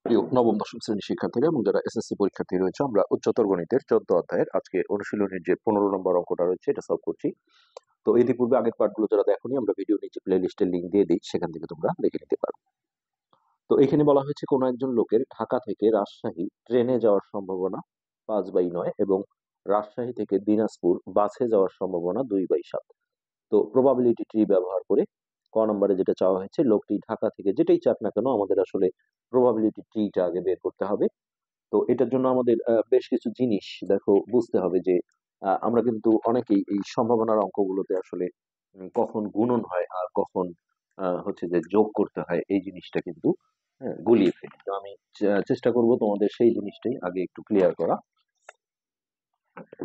প্রিয় নবম দশম শ্রেণীর শিক্ষার্থীরা এবং যারা এসএসসি পরীক্ষার্থী রয়েছে, আমরা উচ্চতর গণিতের 14 অধ্যায়ের আজকে অনুশীলনীর যে 15 নম্বর অঙ্কটা রয়েছে এটা সলভ করছি। তো ইতিপূর্বে আগের পার্টগুলো যারা দেখোনি, আমরা ভিডিও নিচে প্লে লিস্টের লিঙ্ক দিয়ে দিই, সেখান থেকে তোমরা দেখে নিতে পারো। তো এখানে বলা হয়েছে কোনো একজন লোকের ঢাকা থেকে রাজশাহী ট্রেনে যাওয়ার সম্ভাবনা 5/9 এবং রাজশাহী থেকে দিনাজপুর বাসে যাওয়ার সম্ভাবনা 2/7। তো প্রবাবিলিটি ট্রি ব্যবহার করে ক নম্বরে যেটা চাওয়া হয়েছে, লোকটি ঢাকা থেকে যেটাই চাক না কেন আমাদের আসলে প্রবাবিলিটি ট্রিটা আগে বের করতে হবে। তো এটার জন্য আমাদের বেশ কিছু জিনিস দেখো বুঝতে হবে যে আমরা কিন্তু অনেকেই এই সম্ভাবনার অঙ্কগুলোতে আসলে কখন গুণন হয় আর কখন হচ্ছে যে যোগ করতে হয় এই জিনিসটা কিন্তু গুলিয়ে ফেলি। তো আমি চেষ্টা করব তোমাদের সেই জিনিসটাই আগে একটু ক্লিয়ার করা।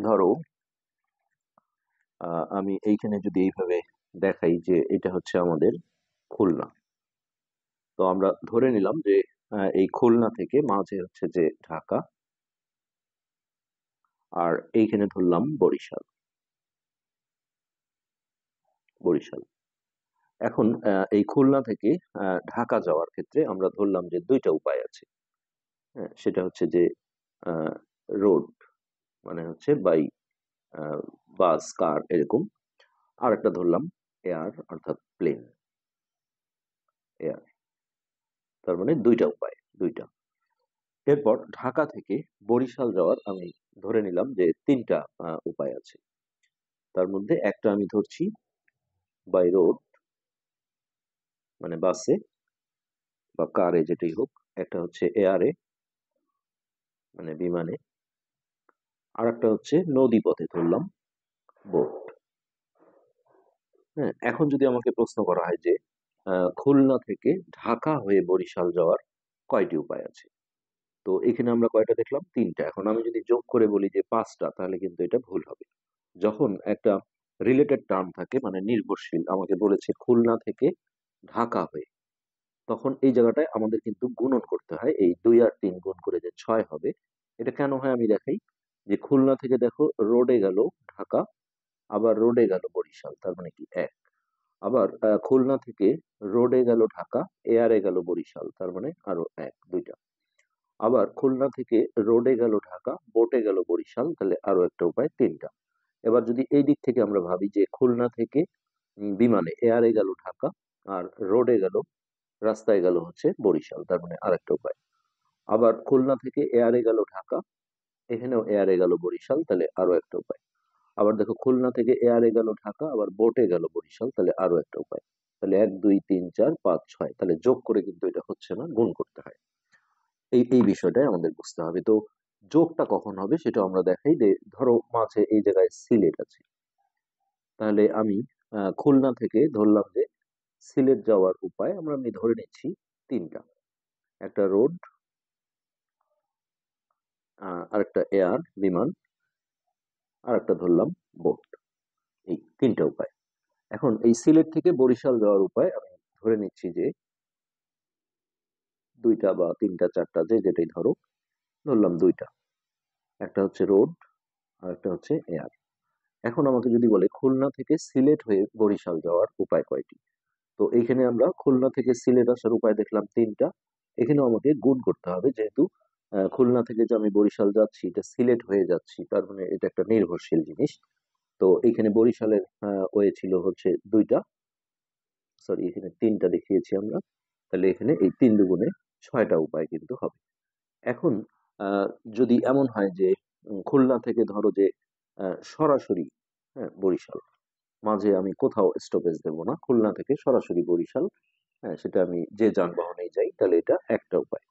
ধরো আমি এইখানে যদি এইভাবে দেখাই যে এটা হচ্ছে আমাদের খুলনা। তো আমরা ধরে নিলাম যে এই খুলনা থেকে মাঝে হচ্ছে যে ঢাকা, আর এইখানে ধরলাম বরিশাল। বরিশাল এখন এই খুলনা থেকে ঢাকা যাওয়ার ক্ষেত্রে আমরা ধরলাম যে দুইটা উপায় আছে। হ্যাঁ, সেটা হচ্ছে যে রোড, মানে হচ্ছে বাই বাস, কার, এরকম। আর একটা ধরলাম এয়ার, অর্থাৎ প্লেন। এয়ার, তার মানে দুইটা উপায়, দুইটা। এরপর ঢাকা থেকে বরিশাল যাওয়ার আমি ধরে নিলাম যে তিনটা উপায় আছে। তার মধ্যে একটা আমি ধরছি বাই রোড, মানে বাসে বা কারে, যেটাই হোক। একটা হচ্ছে এয়ারে, মানে বিমানে। আর একটা হচ্ছে নদী পথে ধরলাম, বোট। হ্যাঁ, এখন যদি আমাকে প্রশ্ন করা হয় যে খুলনা থেকে ঢাকা হয়ে বরিশাল যাওয়ার কয়টি উপায় আছে, তো এখানে আমরা কয়টা দেখলাম? তিনটা। এখন আমি যদি যোগ করে বলি যে পাঁচটা, তাহলে কিন্তু এটা ভুল হবে। যখন একটা রিলেটেড টার্ম থাকে, মানে নির্ভরশীল, আমাকে বলেছে খুলনা থেকে ঢাকা হয়ে, তখন এই জায়গাটায় আমাদের কিন্তু গুণন করতে হয়। এই 2 আর 3 গুণ করে যে 6 হবে। এটা কেন হয় আমি দেখাই। যে খুলনা থেকে দেখো রোডে গেল ঢাকা, আবার রোডে গেল বরিশাল, তার মানে কি 1। আবার খুলনা থেকে রোডে গেল ঢাকা, এয়ারে গেল বরিশাল, তার মানে আরো 1, দুইটা। আবার খুলনা থেকে রোডে গেল ঢাকা, বোটে গেল বরিশাল, তাহলে আরো একটা উপায়, তিনটা। এবার যদি এই দিক থেকে আমরা ভাবি যে খুলনা থেকে বিমানে এয়ারে গেল ঢাকা, আর রোডে গেল, রাস্তায় গেল হচ্ছে বরিশাল, তার মানে আরেকটা উপায়। আবার খুলনা থেকে এয়ারে গেল ঢাকা, এখানেও এয়ারে গেল বরিশাল, তাহলে আরো একটা উপায়। আবার দেখো খুলনা থেকে এয়ারে গেল ঢাকা, আবার বোটে গেল বরিশাল, তাহলে আরো একটা উপায়। তাহলে 1 2 3 4 5 6, তাহলে যোগ করে কিন্তু এটা হচ্ছে না, গুণ করতে হয়। এই এই বিষয়টাই আমাদের বুঝতে হবে। তো যোগটা কখন হবে সেটা আমরা দেখাই যে ধরো মাঝে এই জায়গায় সিলেট আছে, তাহলে আমি খুলনা থেকে ধরলাম যে সিলেট যাওয়ার উপায় আমি ধরে নিচ্ছি তিনটা। একটা রোড, আরেকটা এয়ার, বিমান, আর একটা ধরলাম বোট। এই তিনটা উপায়। এখন এই সিলেট থেকে বরিশাল যাওয়ার উপায় আমি ধরে নিচ্ছি যে দুইটা বা তিনটা চারটা, যে যেটাই ধরো, ধরলাম দুইটা। একটা হচ্ছে রোড, আর একটা হচ্ছে এয়ার। এখন আমাকে যদি বলে খুলনা থেকে সিলেট হয়ে বরিশাল যাওয়ার উপায় কয়টি, তো এইখানে আমরা খুলনা থেকে সিলেট আসার উপায় দেখলাম তিনটা। এখানেও আমাকে গুণ করতে হবে, যেহেতু খুলনা থেকে যে আমি বরিশাল যাচ্ছি, এটা সিলেট হয়ে যাচ্ছি, তার মানে এটা একটা নির্ভরশীল জিনিস। তো এখানে বরিশালের ওয়ে ছিল হচ্ছে দুইটা, সরি এখানে তিনটা দেখিয়েছি আমরা। তাহলে এখানে এই 3 দুগুণে 6টা উপায় কিন্তু হবে। এখন আহ, যদি এমন হয় যে খুলনা থেকে ধরো যে সরাসরি, হ্যাঁ, বরিশাল, মাঝে আমি কোথাও স্টপেজ দেব না, খুলনা থেকে সরাসরি বরিশাল, হ্যাঁ, সেটা আমি যে যানবাহনেই যাই, তাহলে এটা একটা উপায়,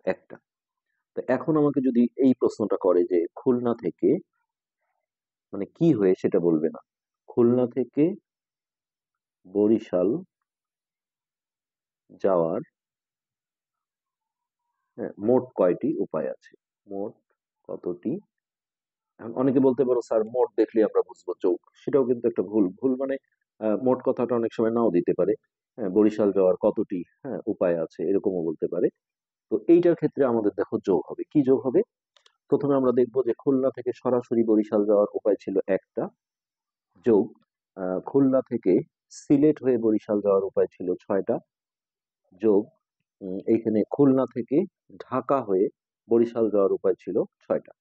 একটা। তো এখন আমাকে যদি এই প্রশ্নটা করে যে খুলনা থেকে, মানে কি হয়ে সেটা বলবে না, খুলনা থেকে বরিশাল যাওয়ার মোট কয়টি উপায় আছে, মোট কতটি। এখন অনেকে বলতে পারো স্যার মোট দেখলে আমরা বুঝবো চৌক, সেটাও কিন্তু একটা ভুল। ভুল মানে মোট কথাটা অনেক সময় নাও দিতে পারে। হ্যাঁ, বরিশাল যাওয়ার কতটি উপায় আছে, এরকমও বলতে পারে। তো এইটার ক্ষেত্রে আমাদের দেখো যোগ হবে। কি যোগ হবে? প্রথমে আমরা দেখবো যে খুলনা থেকে সরাসরি বরিশাল যাওয়ার উপায় ছিল একটা, যোগ খুলনা থেকে সিলেট হয়ে বরিশাল যাওয়ার উপায় ছিল 6টা, যোগ এইখানে খুলনা থেকে ঢাকা হয়ে বরিশাল যাওয়ার উপায় ছিল 6টা।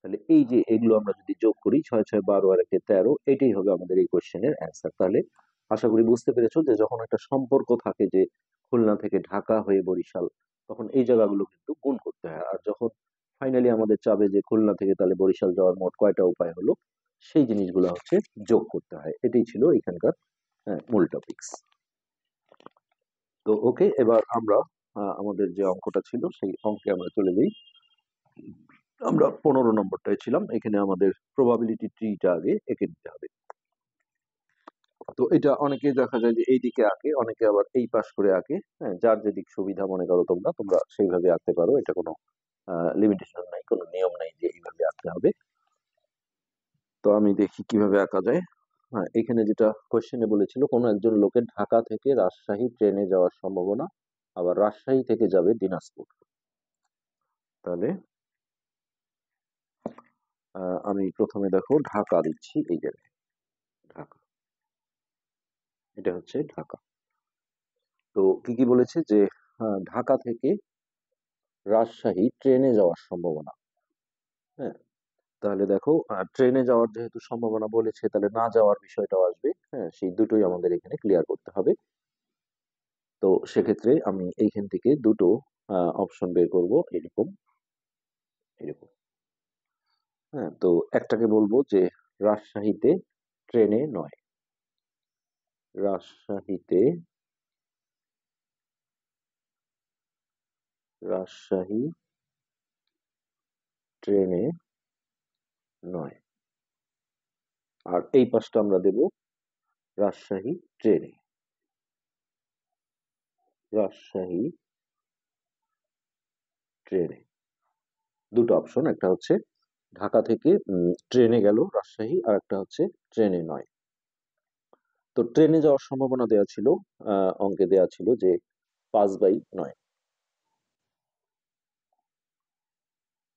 তাহলে এই যে এগুলো আমরা যদি যোগ করি 6 6 12 আর 1 13, এটাই হবে আমাদের এই কোশ্চেনের অ্যান্সার। তাহলে আশা করি বুঝতে পেরেছো যে যখন একটা সম্পর্ক থাকে যে খুলনা থেকে ঢাকা হয়ে বরিশাল, তখন এই জায়গাগুলো কিন্তু গুণ করতে হয়। আর যখন ফাইনালি আমাদের চাবে যে খুলনা থেকে তাহলে বরিশাল যাওয়ার মোট কয়টা উপায় হলো, সেই জিনিসগুলো হচ্ছে যোগ করতে হয়। এটাই ছিল এখানকার মূল টপিকস। তো ওকে, এবার আমরা আমাদের যে অঙ্কটা ছিল সেই অঙ্কে আমরা চলে যাই। আমরা 15 নম্বরটায় ছিলাম। এখানে আমাদের প্রবাবিলিটি ট্রিটা আগে এঁকে নিতে হবে। তো এটা অনেকে দেখা যায় যে এই দিকে আঁকে, অনেকে আবার এই পাশ করে আঁকে। হ্যাঁ, যার যেদিক সুবিধা মনে করো তোমরা তোমরা সেইভাবে আঁকতে পারো। এটা কোনো লিমিটেশন নাই, কোনো নিয়ম নাই যে এইভাবে আঁকতে হবে। তো আমি দেখি কিভাবে আঁকা যায়। হ্যাঁ, এখানে যেটা কোশ্চেনে বলেছিল কোনো একজন লোকের ঢাকা থেকে রাজশাহী ট্রেনে যাওয়ার সম্ভাবনা, আবার রাজশাহী থেকে যাবে দিনাজপুর। তাহলে আমি প্রথমে দেখো ঢাকা দিচ্ছি, এই জায়গায় ঢাকা, এটা হচ্ছে ঢাকা। তো কি কি বলেছে যে ঢাকা থেকে রাজশাহী ট্রেনে যাওয়ার সম্ভাবনা। হ্যাঁ, তাহলে দেখো ট্রেনে যাওয়ার যেহেতু সম্ভাবনা বলেছে, তাহলে না যাওয়ার বিষয়টাও আসবে। হ্যাঁ, সেই দুটোই আমাদের এখানে ক্লিয়ার করতে হবে। তো সেক্ষেত্রে আমি এইখান থেকে দুটো অপশন বের করব, এরকম এরকম। হ্যাঁ, তো একটাকে বলবো যে রাজশাহীতে ট্রেনে নয়, রাজশাহীতে, রাজশাহী ট্রেনে নয়। আর এই পাশটা আমরা দেব রাজশাহী ট্রেনে, রাজশাহী ট্রেনে। দুটো অপশন, একটা হচ্ছে ঢাকা থেকে ট্রেনে গেল রাজশাহী, আর একটা হচ্ছে ট্রেনে নয়। তো ট্রেনে যাওয়ার সম্ভাবনা দেওয়া ছিল, অঙ্কে দেওয়া ছিল যে 5/9।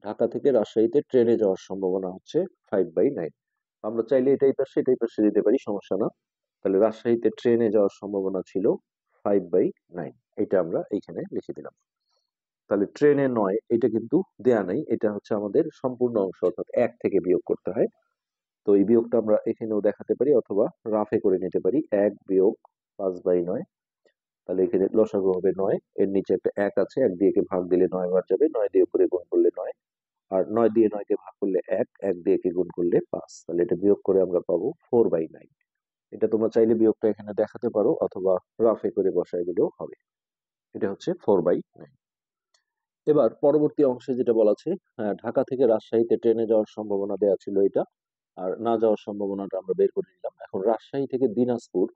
ঢাকা থেকে রাজশাহীতে ট্রেনে যাওয়ার সম্ভাবনা হচ্ছে 5/9। আমরা চাইলে এটাই পাশে দিতে পারি, সমস্যা না। তাহলে রাজশাহীতে ট্রেনে যাওয়ার সম্ভাবনা ছিল 5/9, এটা আমরা এইখানে লিখে দিলাম। তাহলে ট্রেনে নয়, এটা কিন্তু দেয়া নাই, এটা হচ্ছে আমাদের সম্পূর্ণ অংশ, অর্থাৎ 1 থেকে বিয়োগ করতে হয়। তো এই বিয়োগটা আমরা এখানেও দেখাতে পারি অথবা রাফে করে নিতে পারি, 1 বিয়োগ 5/9। তাহলে এখানে লসাগু হবে 9, এর নিচে একটা 1 আছে, 1 দিয়ে কে ভাগ দিলে 9 বার যাবে, 9 দিয়ে উপরে গুণ করলে 9, আর 9 দিয়ে 9 কে ভাগ করলে 1, 1 দিয়ে কে গুণ করলে 5। তাহলে এটা বিয়োগ করে আমরা পাবো 4/9। এটা তোমরা চাইলে বিয়োগটা এখানে দেখাতে পারো অথবা রাফে করে বসায় দিলেও হবে। এটা হচ্ছে 4/9। এবার পরবর্তী অংশে যেটা বলা আছে, ঢাকা থেকে রাজশাহীতে ট্রেনে যাওয়ার সম্ভাবনা দেওয়া ছিল এটা, আর না যাওয়ার সম্ভাবনাটা আমরা বের করে নিলাম। এখন রাজশাহী থেকে দিনাজপুর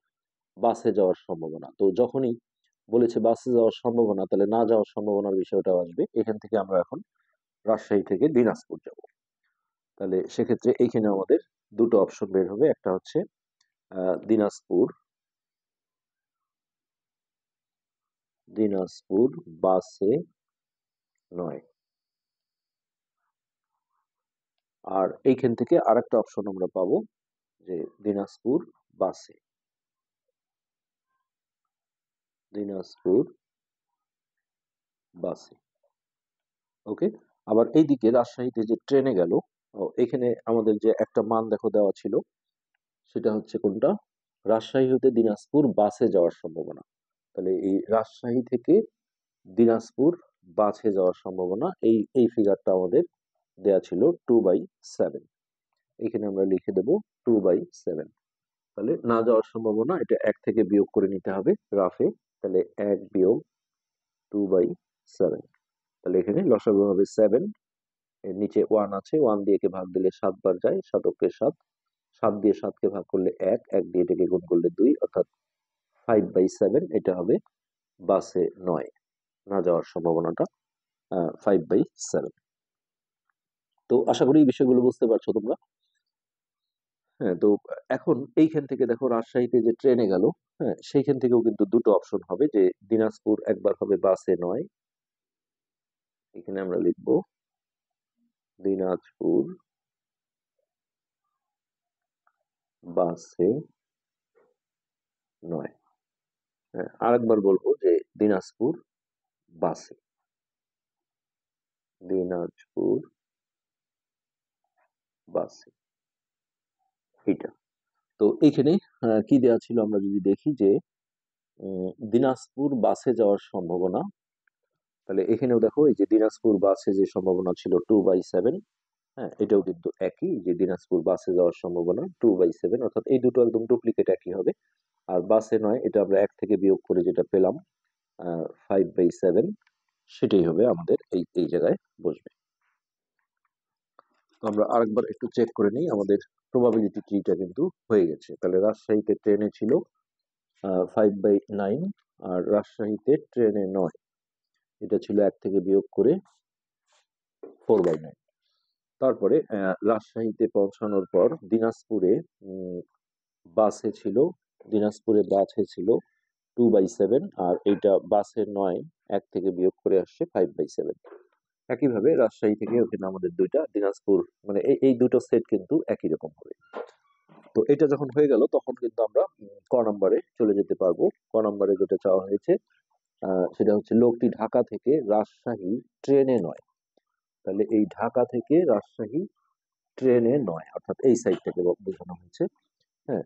বাসে যাওয়ার সম্ভাবনা। তো যখনই বলেছে বাসে যাওয়ার সম্ভাবনা, তাহলে না যাওয়ার সম্ভাবনার বিষয়টাও আসবে। এখান থেকে আমরা এখন রাজশাহী থেকে দিনাজপুর যাব। তাহলে সেক্ষেত্রে এইখানে আমাদের দুটো অপশন বের হবে, একটা হচ্ছে দিনাজপুর, দিনাজপুর বাসে নয়, আর এইখান থেকে আরেকটা অপশন আমরা পাবো যে দিনাজপুর বাসে, দিনাজপুর বাসে। ওকে, আবার এইদিকে রাজশাহীতে যে ট্রেনে গেল, এখানে আমাদের যে একটা মান দেখো দেওয়া ছিল, সেটা হচ্ছে কোনটা, রাজশাহী হতে দিনাজপুর বাসে যাওয়ার সম্ভাবনা। তাহলে এই রাজশাহী থেকে দিনাজপুর বাসে যাওয়ার সম্ভাবনা, এই এই ফিগারটা আমাদের দেয়া ছিল 2/7। এখানে আমরা লিখে দেব 2/7। তাহলে না যাওয়ার সম্ভাবনা, এটা 1 থেকে বিয়োগ করে নিতে হবে রাফে। তাহলে 1 বিয়োগ 2/7। তাহলে এখানে লসাগু হবে 7, এর নিচে 1 আছে, 1 দিয়ে কে ভাগ দিলে 7 বার যায়, 7 কে 7, 7 দিয়ে 7 কে ভাগ করলে 1, 1 দিয়ে এটাকে গুণ করলে 2, অর্থাৎ 5/7। এটা হবে বাসে নয়, না যাওয়ার সম্ভাবনাটা 5/7। তো আশা করি এই বিষয়গুলো বুঝতে পারছো তোমরা। হ্যাঁ, তো এখন এইখান থেকে দেখো রাজশাহীতে যে ট্রেনে গেল, হ্যাঁ, সেইখান থেকেও কিন্তু দুটো অপশন হবে, যে দিনাজপুর একবার হবে বাসে নয়, এখানে আমরা লিখবো দিনাজপুর বাসে নয়। হ্যাঁ, আরেকবার বলবো যে দিনাজপুর বাসে, দিনাজপুর বাসে, এটা। তো এইখানে কি দেওয়া ছিল আমরা যদি দেখি যে দিনাজপুর বাসে যাওয়ার সম্ভাবনা, তাহলে এখানেও দেখো এই যে দিনাজপুর বাসে যে সম্ভাবনা ছিল 2/7, হ্যাঁ এটাও কিন্তু একই, যে দিনাজপুর বাসে যাওয়ার সম্ভাবনা 2/7, অর্থাৎ এই দুটো একদম ডুপ্লিকেট একই হবে। আর বাসে নয়, এটা আমরা 1 থেকে বিয়োগ করে যেটা পেলাম 5/7, সেটাই হবে আমাদের এই এই জায়গায় বসবে। তো আমরা আরেকবার একটু চেক করে নিই, আমাদের প্রবাবিলিটি ট্রিটা কিন্তু হয়ে গেছে। তাহলে রাজশাহীতে ট্রেনে ছিল 5/9, আর রাজশাহীতে ট্রেনে 9, এটা ছিল 1 থেকে বিয়োগ করে 4/9। তারপরে রাজশাহীতে পৌঁছানোর পর দিনাজপুরে বাসে ছিল, দিনাজপুরে বাসে ছিল 2/7, আর এইটা বাসে 9, 1 থেকে বিয়োগ করে আসছে 5/7। একইভাবে রাজশাহী থেকে ওখানে আমাদের দুইটা, দিনাজপুর মানে এই দুটো সেট কিন্তু একই রকম হবে। তো এটা যখন হয়ে গেল তখন কিন্তু আমরা ক নম্বরে চলে যেতে পারবো। ক নম্বরে যেটা চাওয়া হয়েছে সেটা হচ্ছে লোকটি ঢাকা থেকে রাজশাহী ট্রেনে নয়। তাহলে এই ঢাকা থেকে রাজশাহী ট্রেনে নয়, অর্থাৎ এই সাইডটাকে বোঝানো হয়েছে। হ্যাঁ,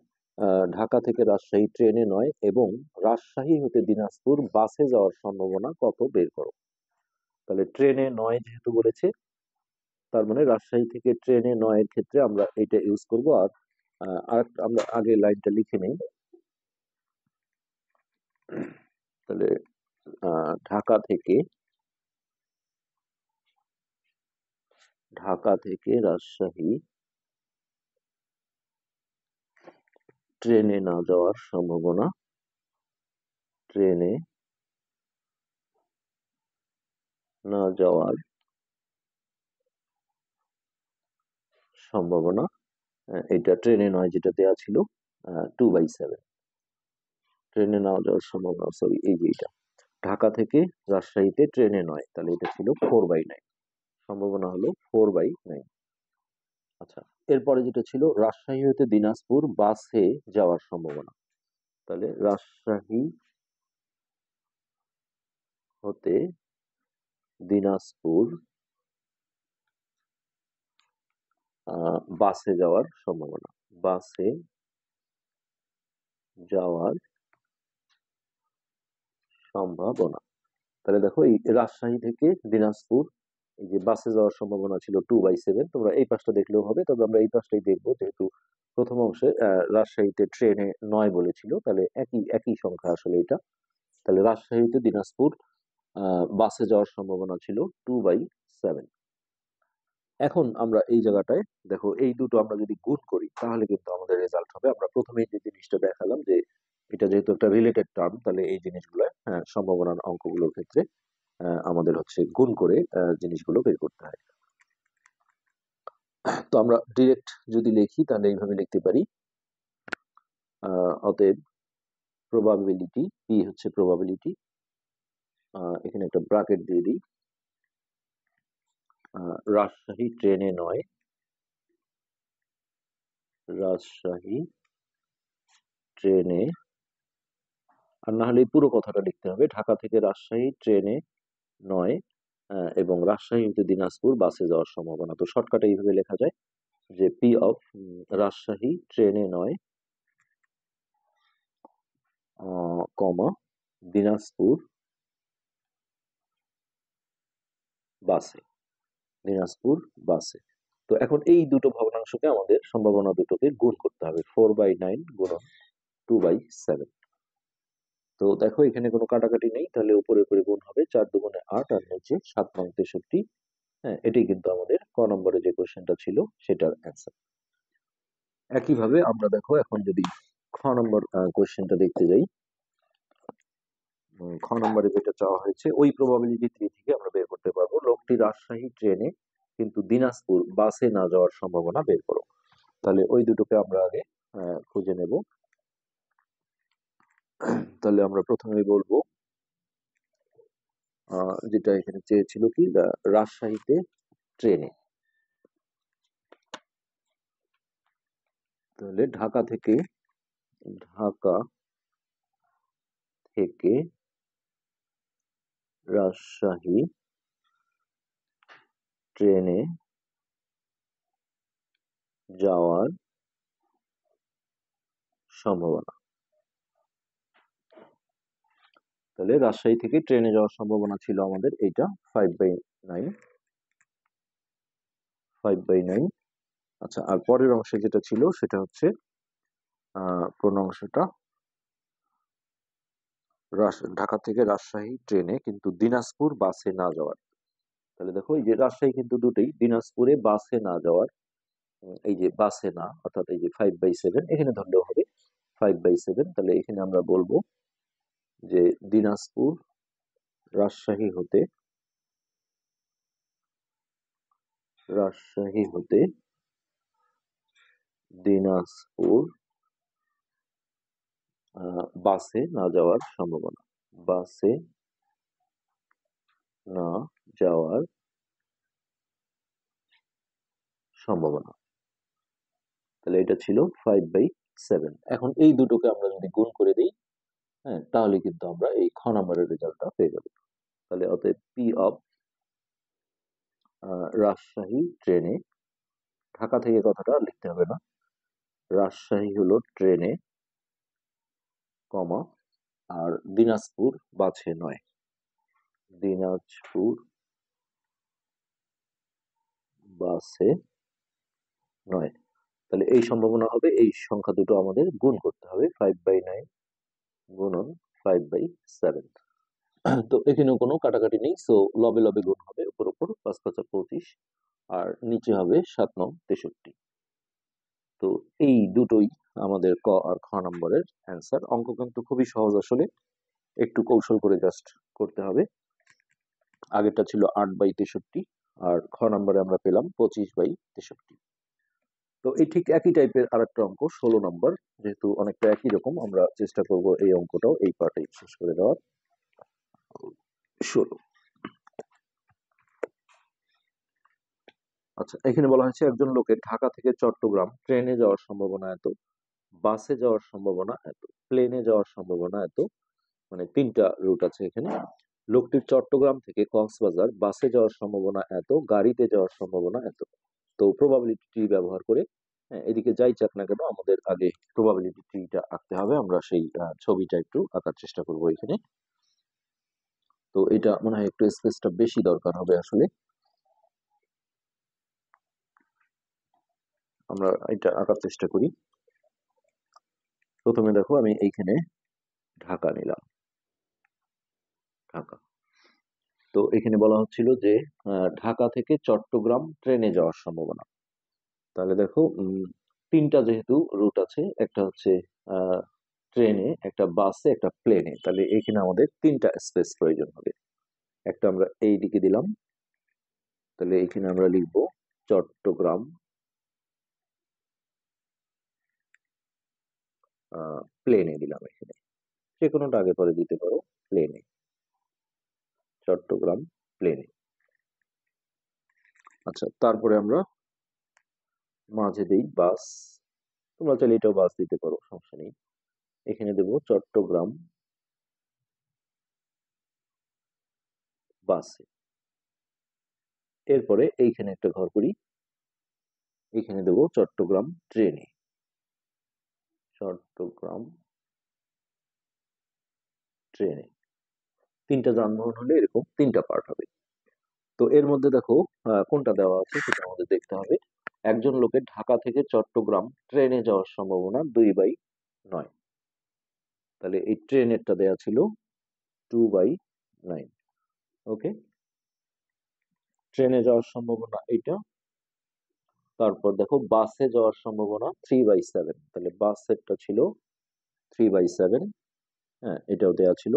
ঢাকা থেকে রাজশাহী ট্রেনে নয় এবং রাজশাহী হতে দিনাজপুর বাসে যাওয়ার সম্ভাবনা কত বের করো। তাহলে ট্রেনে নয় যেহেতু বলেছে, তার মানে রাজশাহী থেকে ট্রেনে নয় এর ক্ষেত্রে আমরা এটা ইউজ করব। আর আমরা আগে লাইনটা লিখে নেই। তাহলে ঢাকা থেকে রাজশাহী ট্রেনে না যাওয়ার সম্ভাবনা, ট্রেনে না যাওয়ার সম্ভাবনা, এটা ট্রেনে নয় যেটা দেওয়া ছিল 2/7, ট্রেনে না যাওয়ার সম্ভাবনা, সরি এই যে এটা ঢাকা থেকে রাজশাহীতে ট্রেনে নয়, তাহলে এটা ছিল 4/9, সম্ভাবনা হলো 4/9। আচ্ছা, এরপরে যেটা ছিল রাজশাহী হতে দিনাজপুর বাসে যাওয়ার সম্ভাবনা, তাহলে রাজশাহী হতে দিনাজপুর বাসে যাওয়ার সম্ভাবনা, বাসে যাওয়ার সম্ভাবনা। তাহলে দেখো এই রাজশাহী থেকে দিনাজপুর এই যে বাসে যাওয়ার সম্ভাবনা ছিল 2/7, তোমরা এই পাশটা দেখলেও হবে, তবে আমরা এই পাশটাই দেখবো যেহেতু প্রথম অংশে রাজশাহীতে ট্রেনে 9 বলেছিল, তাহলে একই একই সংখ্যা আসলে এটা। তাহলে রাজশাহীতে দিনাজপুর বাসে যাওয়ার সম্ভাবনা ছিল 2/7। এখন আমরা এই জায়গাটায় দেখো এই দুটো আমরা যদি গুণ করি তাহলে কিন্তু আমাদের রেজাল্ট হবে। আমরা প্রথমেই যে জিনিসটা দেখালাম যে এটা যেহেতু একটা রিলেটেড টার্ম, তাহলে এই জিনিসগুলো সম্ভাবনার অঙ্কগুলোর ক্ষেত্রে আমাদের হচ্ছে গুণ করে জিনিসগুলো বের করতে হয়। তো আমরা ডিরেক্ট যদি লিখি তাহলে এইভাবে লিখতে পারি, অতএব প্রবাবিলিটি, পি হচ্ছে প্রবাবিলিটি, এখানে একটা ব্র্যাকেট দিয়ে দিই, রাজশাহী ট্রেনে নয়, রাজশাহী ট্রেনে, আর না হলে পুরো কথাটা লিখতে হবে, ঢাকা থেকে রাজশাহী ট্রেনে নয় এবং রাজশাহী হতে দিনাজপুর বাসে যাওয়ার সম্ভাবনা। তো শর্টকাটে এইভাবে লেখা যায় যে পি অফ রাজশাহী ট্রেনে নয় কমা দিনাজপুর বাসে, দিনাজপুর বাসে। তো এখন এই দুটো ভগ্নাংশকে আমাদের সম্ভাবনা দুটোকে গুণ করতে হবে, 4/9 গুণন 2/7। তো দেখো এখানে কোনো কাটাকাটি নেই, তাহলে উপরে উপরে গুণ হবে, 4 × 2 = 8 আর নিচে 7 × 9 = 63। হ্যাঁ, এটাই কিন্তু আমাদের ক নম্বরে যে কোশ্চেনটা ছিল সেটার অ্যান্সার। একইভাবে আমরা দেখো এখন যদি খ নম্বর কোশ্চেনটা দেখতে যাই, খ নম্বরে যেটা চাওয়া হয়েছে ওই প্রবাবিলিটি 3 থেকে আমরা বের করতে পারবো লোকটি রাজশাহী ট্রেনে কিন্তু দিনাজপুর বাসে না যাওয়ার সম্ভাবনা বের করো। তাহলে ওই দুটোকে আমরা আগে খুঁজে নেব। তাহলে আমরা প্রথমেই বলবো যেটা এখানে চেয়েছিল কি, রাজশাহীতে ট্রেনে, তাহলে ঢাকা থেকে ঢাকা থেকে রাজশাহী ট্রেনে যাওয়ার সম্ভাবনা। তাহলে রাজশাহী থেকে ট্রেনে যাওয়ার সম্ভাবনা ছিল আমাদের এইটা 5/9। 5/9। আচ্ছা, আর পরের অংশে যেটা ছিল সেটা হচ্ছে কোন অংশটা, ঢাকা থেকে রাজশাহী ট্রেনে কিন্তু দিনাজপুর বাসে না যাওয়ার। তাহলে দেখো এই যে রাজশাহী কিন্তু দুটোই, দিনাজপুরে বাসে না যাওয়ার, এই যে বাসে না অর্থাৎ এই যে 5/7 এখানে ধরলেও হবে 5/7। তাহলে এখানে আমরা বলবো যে দিনাজপুর রাজশাহী হতে দিনাজপুর বাসে না যাওয়ার সম্ভাবনা। বাসে না যাওয়ার সম্ভাবনা। তাহলে এটা ছিল 5/7। এখন এই দুটোকে আমরা যদি গুণ করে দিই, হ্যাঁ, তাহলে কিন্তু আমরা এই খ নম্বরের রেজাল্টটা পেয়ে যাবো। তাহলে অতএব পি অফ রাজশাহী ট্রেনে, ঢাকা থেকে কথাটা লিখতে হবে না, রাজশাহী হলো ট্রেনে, কমা, আর দিনাজপুর বাসে নয়, দিনাজপুর বাসে নয়। তাহলে এই সম্ভাবনা হবে, এই সংখ্যা দুটো আমাদের গুণ করতে হবে, 5/9 গুণন 5/7। তো এখানেও কোনো কাটাকাটি নেই, সো লবে লবে গুণ হবে, উপর উপর 5 5 25, আর নিচে হবে 7 9 63। তো এই দুটোই আমাদের ক আর খ নম্বরের অ্যান্সার। অঙ্ক কিন্তু খুবই সহজ, আসলে একটু কৌশল করে জাস্ট করতে হবে। আগেরটা ছিল 8/63, আর খ নম্বরে আমরা পেলাম 25/63। তো এই ঠিক একই টাইপের আরেকটা অঙ্ক 16 নম্বর, যেহেতু অনেকটা একই রকম, আমরা চেষ্টা করব এই অঙ্কটাও এই পার্টে শেষ করে দেওয়ার। 16। আচ্ছা, এখানে বলা হয়েছে একজন লোকের ঢাকা থেকে চট্টগ্রাম ট্রেনে যাওয়ার সম্ভাবনা এত, বাসে যাওয়ার সম্ভাবনা এত, প্লেনে যাওয়ার সম্ভাবনা এত, মানে তিনটা রুট আছে এখানে। লোকটির চট্টগ্রাম থেকে কক্সবাজার বাসে যাওয়ার সম্ভাবনা এত, গাড়িতে যাওয়ার সম্ভাবনা এত। তো প্রবাবিলিটি ট্রি ব্যবহার করে, হ্যাঁ, এদিকে যাই চাক না কেন আমাদের আগে প্রবাবিলিটি ট্রিটা আঁকতে হবে। আমরা সেই ছবিটা একটু আঁকার চেষ্টা করব এখানে। তো এটা মনে হয় একটু স্পেসটা বেশি দরকার হবে আসলে। আমরা এটা আঁকার চেষ্টা করি। প্রথমে দেখো আমি এইখানে ঢাকা নিলাম, ঢাকা। তো এখানে বলা হচ্ছিল যে ঢাকা থেকে চট্টগ্রাম ট্রেনে যাওয়ার সম্ভাবনা। তাহলে দেখো তিনটা যেহেতু রুট আছে, একটা হচ্ছে ট্রেনে, একটা বাসে, একটা প্লেনে, তাহলে এখানে আমাদের তিনটা স্পেস প্রয়োজন হবে। একটা আমরা এই দিকে দিলাম, তাহলে এখানে আমরা লিখব চট্টগ্রাম প্লেনে দিলাম, এখানে যে কোনোটা আগে পরে দিতে পারো, প্লেনে, চট্টগ্রাম প্লেনে। আচ্ছা, তারপরে আমরা মাঝে দেই বাস, তোমরা চাইলে এটাও বাস দিতে পারো, সমস্যা নেই। এখানে দেব চট্টগ্রাম বাসে। এরপরে এইখানে একটা ঘর করি, এখানে দেব চট্টগ্রাম ট্রেনে, চট্টগ্রাম ট্রেনে। তিনটা যানবাহন হলে এরকম তিনটা পার্ট হবে। তো এর মধ্যে দেখো কোনটা দেওয়া আছে সেটা আমাদের দেখতে হবে। একজন লোকের ঢাকা থেকে চট্টগ্রাম ট্রেনে যাওয়ার সম্ভাবনা 2/9। তাহলে এই ট্রেনেরটা দেওয়া ছিল 2/9। ওকে, ট্রেনে যাওয়ার সম্ভাবনা এইটা। তারপর দেখো বাসে যাওয়ার সম্ভাবনা 3/7, তাহলে বাসেরটা ছিল 3/7, হ্যাঁ, এটাও দেওয়া ছিল।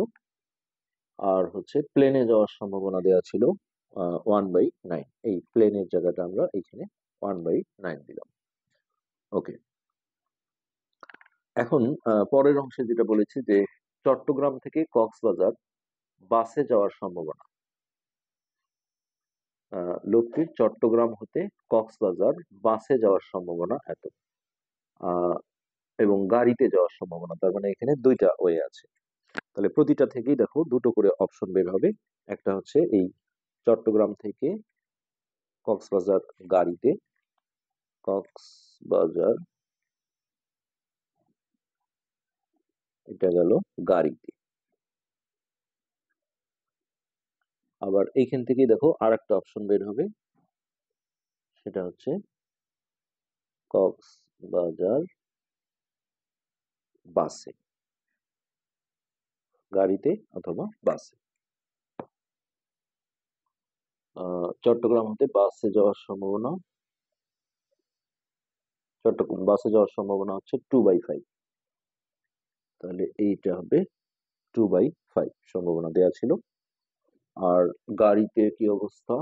আর হচ্ছে প্লেনে যাওয়ার সম্ভাবনা দেওয়া ছিল 1/9, এই প্লেনের জায়গাটা আমরা এখানে 1/9 দিলাম। ওকে, এখন পরের অংশে যেটা বলেছি যে চট্টগ্রাম থেকে কক্সবাজার বাসে যাওয়ার সম্ভাবনা। লোকটির চট্টগ্রাম হতে কক্সবাজার বাসে যাওয়ার সম্ভাবনা এত, এবং গাড়িতে যাওয়ার সম্ভাবনা, তার মানে এখানে দুইটা ওয়ে আছে। তাহলে প্রতিটা থেকেই দেখো দুটো করে অপশন বের হবে। একটা হচ্ছে এই চট্টগ্রাম থেকে কক্সবাজার গাড়িতে, কক্সবাজার এটা গেল গাড়িতে। আবার এইখান থেকেই দেখো আর একটা অপশন বের হবে, সেটা হচ্ছে কক্সবাজার বাসে, গাড়িতে অথবা বাসে। চট্টগ্রাম হতে বাসে যাওয়ার সম্ভাবনা, চট্টগ্রাম বাসে যাওয়ার সম্ভাবনা হচ্ছে 2/5। তাহলে এইটা হবে 2/5 সম্ভাবনা দেয়া ছিল। আর গাড়িতে কি অবস্থা?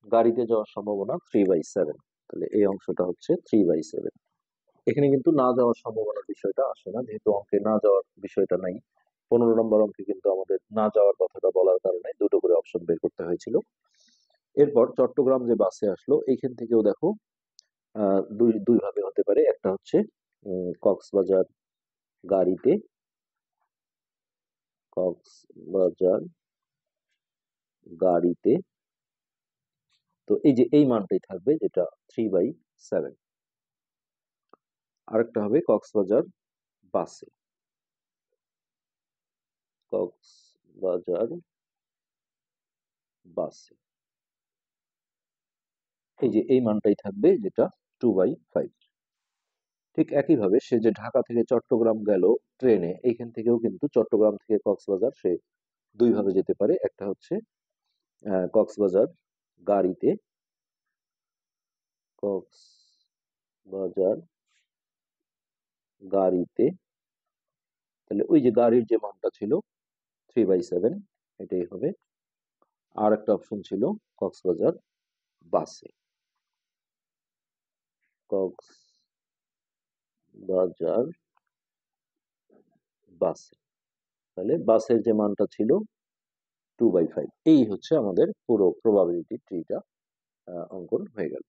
গাড়িতে যাওয়ার সম্ভাবনা 3/7। তাহলে এই অংশটা হচ্ছে 3/7। এখানে কিন্তু না যাওয়ার সম্ভাবনার বিষয়টা আসে না, যেহেতু অঙ্কে না যাওয়ার বিষয়টা নাই। 15 নম্বর অঙ্কে কিন্তু আমাদের না যাওয়ার কথাটা বলার কারণে দুটো করে অপশন বের করতে হয়েছিল। এরপর চট্টগ্রাম যে বাসে আসলো, এইখান থেকেও দেখো দুই দুই ভাবে হতে পারে। একটা হচ্ছে কক্সবাজার গাড়িতে, কক্সবাজার গাড়িতে। তো এই যে এই মানটাই থাকবে, যেটা 3/7। আরেকটা হবে কক্সবাজার বাসে, কক্সবাজার বাসে। এই যে এই মানটাই থাকবে, যেটা 2/5। ঠিক একইভাবে সে যে ঢাকা থেকে চট্টগ্রাম গেল ট্রেনে, এইখান থেকেও কিন্তু চট্টগ্রাম থেকে কক্সবাজার সে দুই ভাবে যেতে পারে। একটা হচ্ছে কক্সবাজার গাড়িতে, কক্সবাজার গাড়িতে। তাহলে ওই যে গাড়ির যে মানটা ছিল 3/7, এটাই হবে। আর একটা অপশন ছিল কক্সবাজার বাসে, কক্সবাজার বাসে। তাহলে বাসের যে মানটা ছিল 2/5। এই হচ্ছে আমাদের পুরো প্রবাবিলিটি ট্রিটা অঙ্কন হয়ে গেল।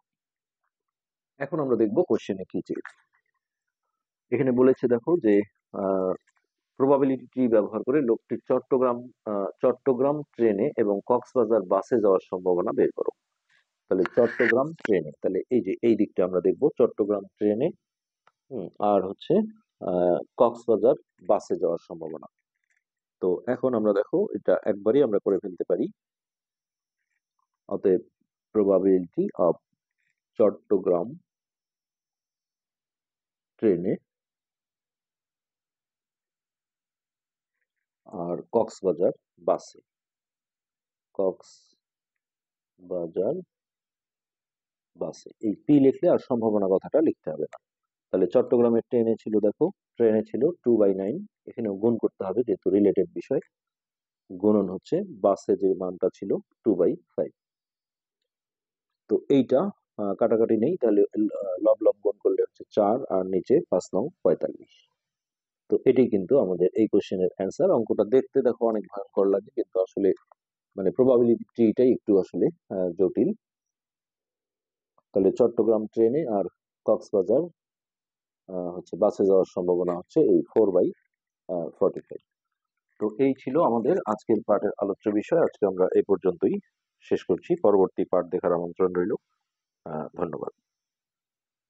এখন আমরা দেখবো কোশ্চেনে কি চেয়েছে। এখানে বলেছে দেখো যে প্রবাবিলিটি ট্রি ব্যবহার করে লোকটি চট্টগ্রাম ট্রেনে এবং কক্সবাজার বাসে যাওয়ার সম্ভাবনা বের করো। তাহলে চট্টগ্রাম ট্রেনে, তাহলে এই যে এই দিকটা আমরা দেখবো, চট্টগ্রাম ট্রেনে আর হচ্ছে কক্সবাজার বাসে যাওয়ার সম্ভাবনা। তো এখন আমরা দেখো এটা একবারই আমরা করে ফেলতে পারি। অতএব প্রবাবিলিটি অফ চট্টগ্রাম ট্রেনে আর কক্সবাজার বাসে, কক্সবাজার বাসে। এই পি লিখলে আর সম্ভাবনা কথাটা লিখতে হবে না। তাহলে চট্টগ্রামের ট্রেনে ছিল, দেখো ট্রেনে ছিল 2/9। এখানেও গুণ করতে হবে যেহেতু রিলেটেড বিষয়। গুণন হচ্ছে বাসে যে মানটা ছিল 2/5। তো এইটা কাটাকাটি নেই, তাহলে লব লব গুণ করলে হচ্ছে 4 আর নিচে 5 নং 45। তো এটাই কিন্তু আমাদের এই কোশ্চেনের অ্যান্সার। অঙ্কটা দেখতে দেখো অনেক ভয়ঙ্কর লাগে, কিন্তু আসলে মানে প্রবাবিলিটি ট্রিটাই একটু আসলে জটিল। তাহলে চট্টগ্রাম ট্রেনে আর কক্সবাজার হচ্ছে বাসে যাওয়ার সম্ভাবনা হচ্ছে এই 4/45। তো এই ছিল আমাদের আজকের পাঠের আলোচ্য বিষয়। আজকে আমরা এই পর্যন্তই শেষ করছি। পরবর্তী পাঠ দেখার আমন্ত্রণ রইল। ধন্যবাদ।